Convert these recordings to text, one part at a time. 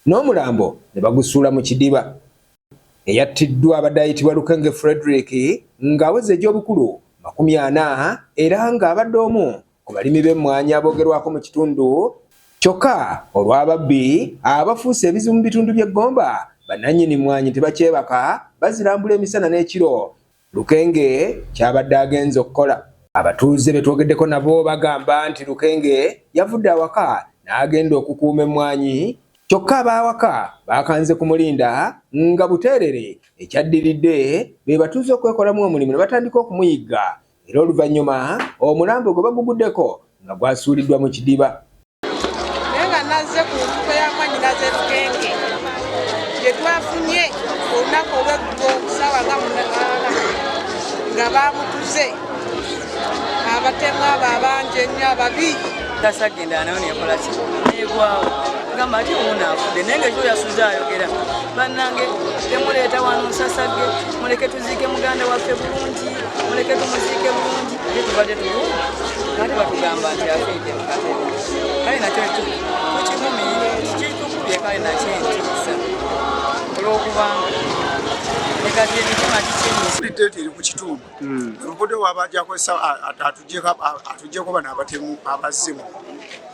n'omulambo ne bagusuula mu kidiba. Eyattiddwa abadde ayitibwa Lukenge Frederick ng'aweza egy'obukulu 40 era ng'abadde omu ku balimi b'emmwanyi aboogerwako mu kitundu. Kyokka olw'ababbi abafuuse ebizibu mu bitundu by'e Gomba bannannyini mmwanyi tebakyebaka bazirambula emisana n'ekiro. Lukenge kyabadde agenze okukola. Abatuuze be twogeddeko nabo bagamba nti Lukenge yavudde awaka n'agenda okukuuma emmwanyi, kyokka ab'awaka bakanze kumulinda nga buteerere ekyaddiridde be batuuze okwekolamu omulimu ne batandika okumuyigga, era oluvannyuma omulambo gwe baguguddeko nga gwasuuliddwa mu kidiba. Naye nga nazze ku ntuko y'amaanyi naze Lukenge gye twafunye olunaku olw'eggulo ssaawa nga 8 nga baamutuze abatemu abo abangi ennyo ababi. Tasagenda nayo nekola ki negwawo gamba ati ono afudde naye ng'ekyo yasuze ayogera bannange temuleeta wano nsasage muleke tuziike muganda waffe bulungi muleke tumuziike bulungi ye tubadde tulungi kati batugamba nti afiidde mu katebe kale nakyo tukimumi kikitukubye kale nakyo entiisa olw'okubanga ekati emitima kikinyisa Date eri ku kitundu olubude wabajjako atuggyeko bano abatemu abazimu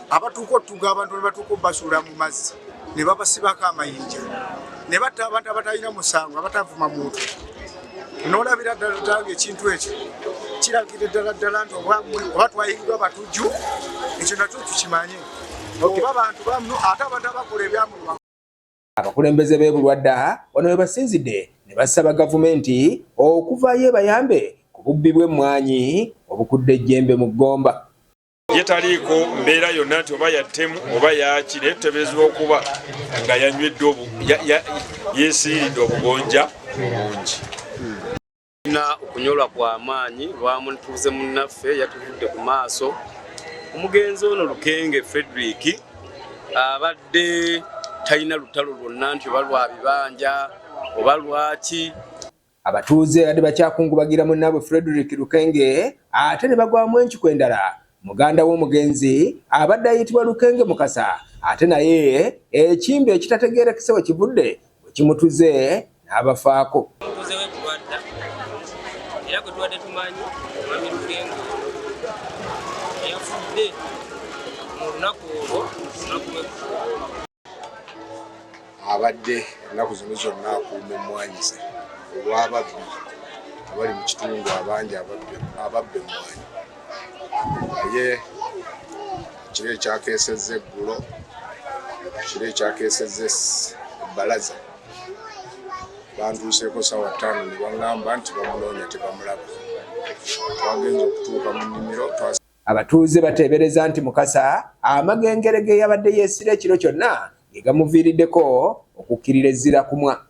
abatuuka otuga abantu ne batuuka basuula mu mazzi ne babasibako amayinja ne batta abantu abatalina musango abatavuma muntu. N'olabira ddala ng'ekintu ekyo kiragire ddala nti oba twayigiddwa batujju ekyo nakyo tukimanye oba bantu bamu ate abantu abakola ebyamulwa. Abakulembeze b'e Bulwadda wano we basinzidde ne basaba gavumenti okuvaayo ebayambe ku bubbi bw'emmwanyi obukudde ejjembe mu Gomba. Yetaliiko mbeera yonna nti oba yattemu oba yaki naye tuteeberezebwa okuba nga yanywedde yeesiiridde obugonja obungi. Tulina okunyolwa kw'amaanyi lwamutuuze munnaffe yatuvudde ku maaso. Omugenzi ono Lukenge Frederick abadde talina lutalo lwonna nti oba lwa bibanja oba lwaki. Abatuuze badde bakyakungubagira munnaabwe Frederick Lukenge ate ne bagwamu enkiku endala. Muganda w'omugenzi abadde ayitibwa Lukenge Mukasa ate naye ekimbe ekitategeerekese we kivudde bwe kimutuze n'abafaako. Omutuuze w'e Bulwadda era gwe tubadde tumanyi Mwami Lukenge yafudde mu lunaku olwo olunaku lw'eggulo. Abadde ennaku zino zonna akuuma emmwanyi ze olw'ababbi abali mu kitundu abangi ababba emmwanyi. Naye kiro ekyakeesezza eggulo, kiro ekyakeesezza ebbalaza bantuuseeko ssaawa 5 ne baŋŋamba nti bamunoonya tebamulaba. Twagenza okutuuka mu nnimiro. Abatuuze bateebereza nti Mukasa amagengere ge yabadde yeesira ekiro kyonna ge gamuviiriddeko okukkirira ezzira kumwa.